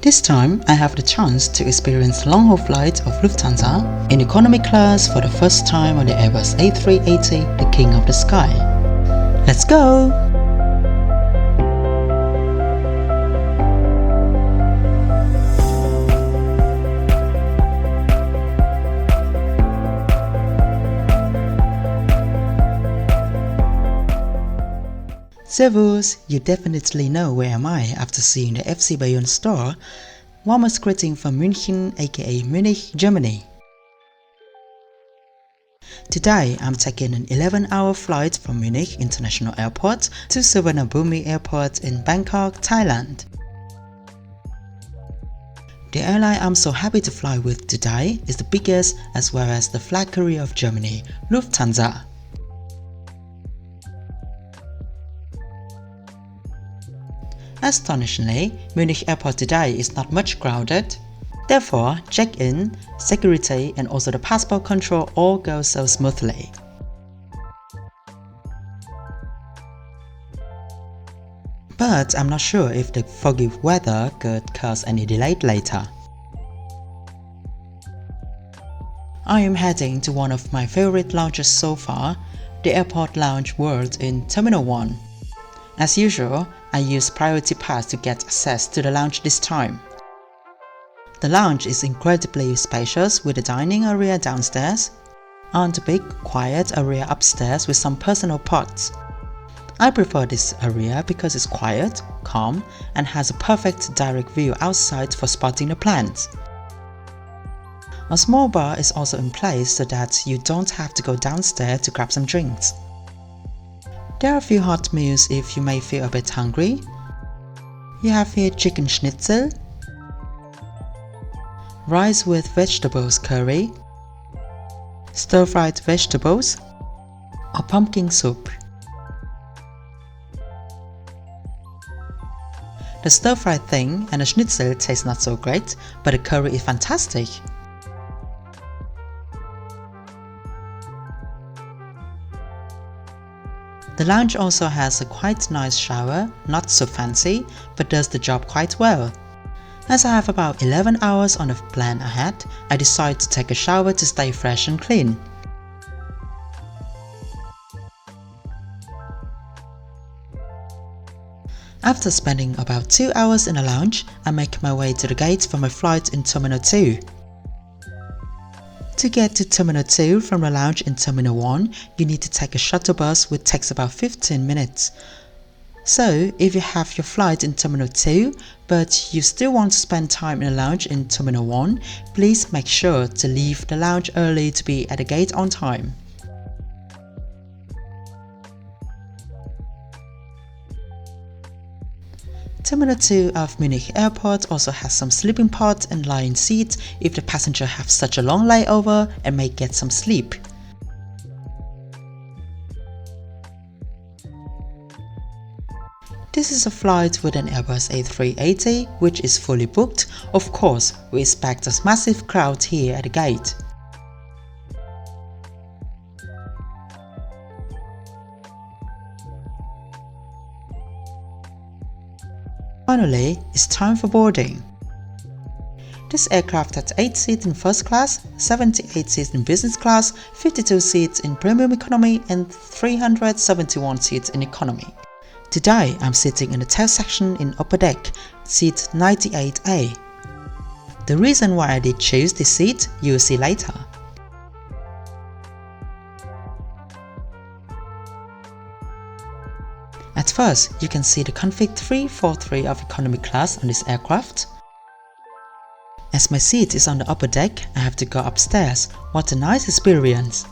This time, I have the chance to experience long-haul flights of Lufthansa in economy class for the first time on the Airbus A380, the king of the sky. Let's go! Servus, you definitely know where am I after seeing the FC Bayern store. Warmest greeting from München, aka Munich, Germany. Today I'm taking an 11-hour flight from Munich International Airport to Suvarnabhumi Airport in Bangkok, Thailand. The airline I'm so happy to fly with today is the biggest as well as the flag carrier of Germany, Lufthansa. Astonishingly, Munich Airport today is not much crowded. Therefore, check-in, security and also the passport control all go so smoothly. But I'm not sure if the foggy weather could cause any delay later. I am heading to one of my favorite lounges so far, the Airport Lounge World in Terminal 1. As usual, I used Priority Pass to get access to the lounge this time. The lounge is incredibly spacious with a dining area downstairs and a big, quiet area upstairs with some personal pots. I prefer this area because it's quiet, calm, and has a perfect direct view outside for spotting the plants. A small bar is also in place so that you don't have to go downstairs to grab some drinks. There are a few hot meals if you may feel a bit hungry. You have here chicken schnitzel, rice with vegetables curry, stir-fried vegetables, or pumpkin soup. The stir-fried thing and the schnitzel taste not so great, but the curry is fantastic. The lounge also has a quite nice shower, not so fancy, but does the job quite well. As I have about 11 hours on the plan ahead, I decide to take a shower to stay fresh and clean. After spending about 2 hours in the lounge, I make my way to the gate for my flight in Terminal 2. To get to Terminal 2 from the lounge in Terminal 1, you need to take a shuttle bus which takes about 15 minutes. So, if you have your flight in Terminal 2, but you still want to spend time in the lounge in Terminal 1, please make sure to leave the lounge early to be at the gate on time. Terminal 2 of Munich Airport also has some sleeping pods and lying seats if the passenger have such a long layover and may get some sleep. This is a flight with an Airbus A380 which is fully booked. Of course, we expect a massive crowd here at the gate. Finally, it's time for boarding. This aircraft has 8 seats in first class, 78 seats in business class, 52 seats in premium economy and 371 seats in economy. Today, I'm sitting in the tail section in upper deck, seat 98A. The reason why I did choose this seat, you'll see later. At first, you can see the config 343 of economy class on this aircraft. As my seat is on the upper deck, I have to go upstairs. What a nice experience!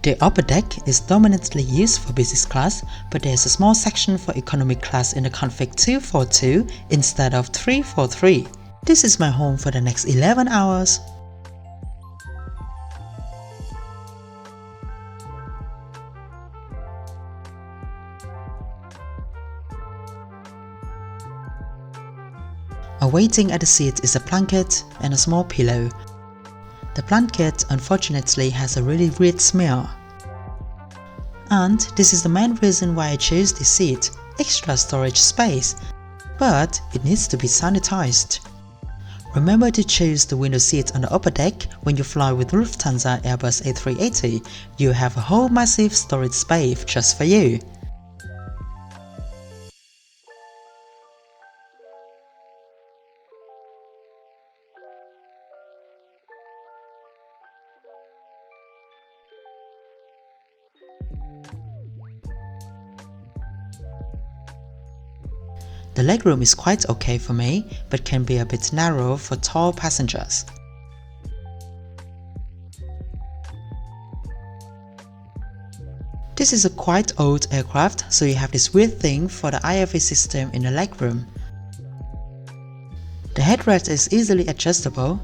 The upper deck is dominantly used for business class, but there is a small section for economy class in the config 242 instead of 343. This is my home for the next 11 hours. Awaiting at the seat is a blanket and a small pillow. The blanket unfortunately has a really weird smell. And this is the main reason why I chose this seat, extra storage space. but it needs to be sanitized. Remember to choose the window seat on the upper deck when you fly with Lufthansa Airbus A380. You have a whole massive storage space just for you. The legroom is quite okay for me, but can be a bit narrow for tall passengers. This is a quite old aircraft, so you have this weird thing for the IFE system in the legroom. The headrest is easily adjustable.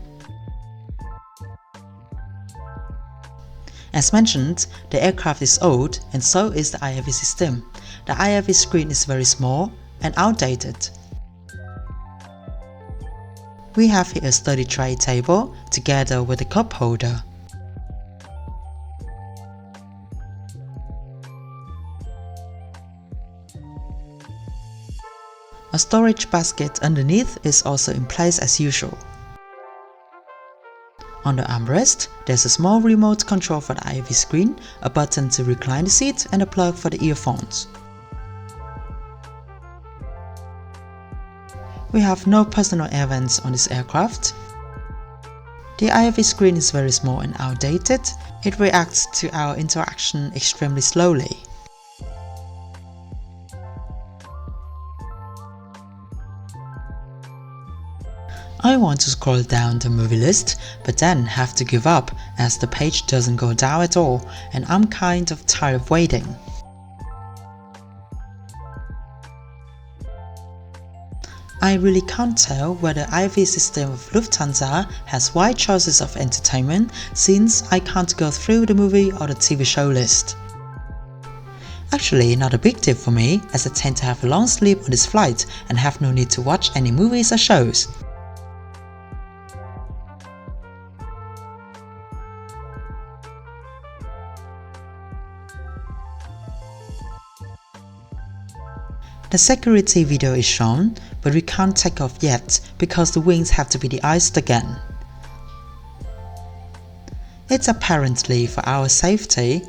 As mentioned, the aircraft is old and so is the IFE system. The IFE screen is very small and outdated. We have here a study tray table together with a cup holder. A storage basket underneath is also in place as usual. On the armrest, there's a small remote control for the IFE screen, a button to recline the seat and a plug for the earphones. We have no personal air vents on this aircraft. The IFE screen is very small and outdated. It reacts to our interaction extremely slowly. I want to scroll down the movie list, but then have to give up as the page doesn't go down at all and I'm kind of tired of waiting. I really can't tell whether the IFE system of Lufthansa has wide choices of entertainment since I can't go through the movie or the TV show list. Actually, not a big deal for me as I tend to have a long sleep on this flight and have no need to watch any movies or shows. The security video is shown, but we can't take off yet because the wings have to be de-iced again. It's apparently for our safety.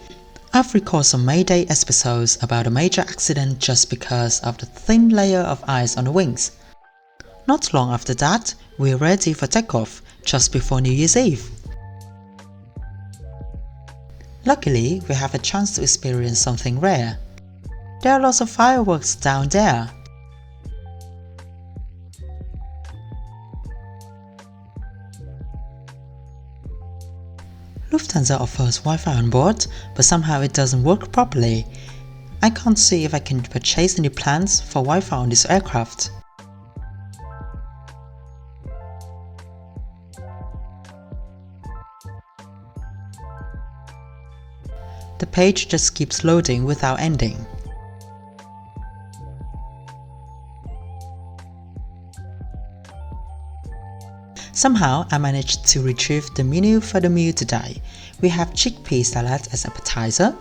I've recorded some Mayday episodes about a major accident just because of the thin layer of ice on the wings. Not long after that, we're ready for takeoff, just before New Year's Eve. Luckily, we have a chance to experience something rare. There are lots of fireworks down there. Lufthansa offers Wi-Fi on board, but somehow it doesn't work properly. I can't see if I can purchase any plans for Wi-Fi on this aircraft. The page just keeps loading without ending. Somehow I managed to retrieve the menu for the meal today. We have chickpea salad as appetizer.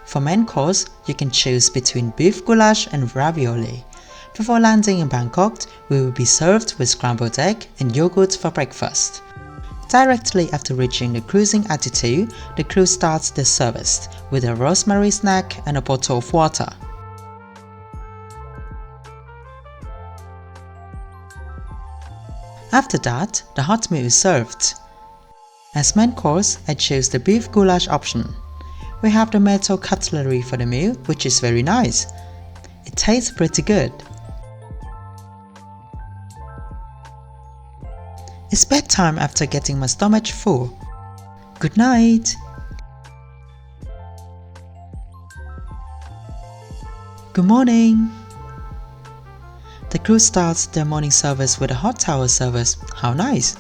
For main course, you can choose between beef goulash and ravioli. Before landing in Bangkok, we will be served with scrambled egg and yogurt for breakfast. Directly after reaching the cruising altitude, the crew starts their service with a rosemary snack and a bottle of water. After that, the hot meal is served. As main course, I chose the beef goulash option. We have the metal cutlery for the meal, which is very nice. It tastes pretty good. It's bedtime after getting my stomach full. Good night! Good morning! The crew starts their morning service with a hot towel service. How nice!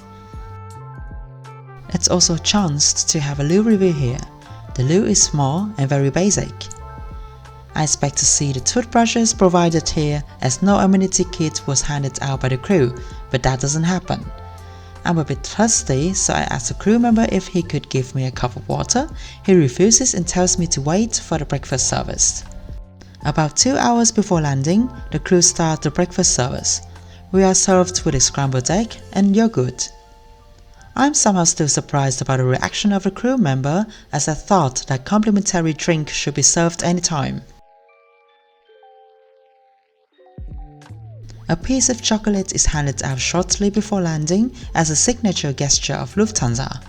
It's also a chance to have a loo review here. The loo is small and very basic. I expect to see the toothbrushes provided here as no amenity kit was handed out by the crew, but that doesn't happen. I'm a bit thirsty, so I asked a crew member if he could give me a cup of water. He refuses and tells me to wait for the breakfast service. About 2 hours before landing, the crew start the breakfast service. We are served with a scrambled egg and yogurt. I'm somehow still surprised about the reaction of a crew member, as I thought that complimentary drink should be served anytime. A piece of chocolate is handed out shortly before landing as a signature gesture of Lufthansa.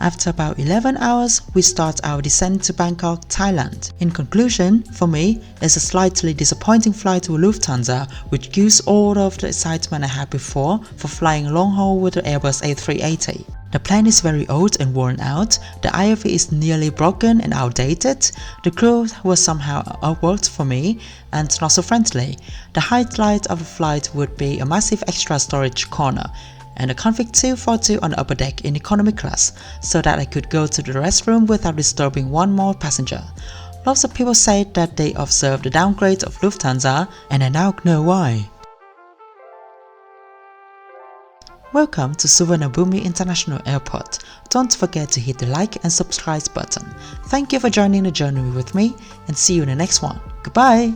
After about 11 hours, we start our descent to Bangkok, Thailand. In conclusion, for me, it's a slightly disappointing flight to Lufthansa, which gives all of the excitement I had before for flying long haul with the Airbus A380. The plane is very old and worn out, the IFE is nearly broken and outdated, the crew was somehow awkward for me and not so friendly. The highlight of the flight would be a massive extra storage corner, and a config 242 on the upper deck in economy class, so that I could go to the restroom without disturbing one more passenger. Lots of people said that they observed the downgrade of Lufthansa, and I now know why. Welcome to Suvarnabhumi International Airport. Don't forget to hit the like and subscribe button. Thank you for joining the journey with me, and see you in the next one. Goodbye!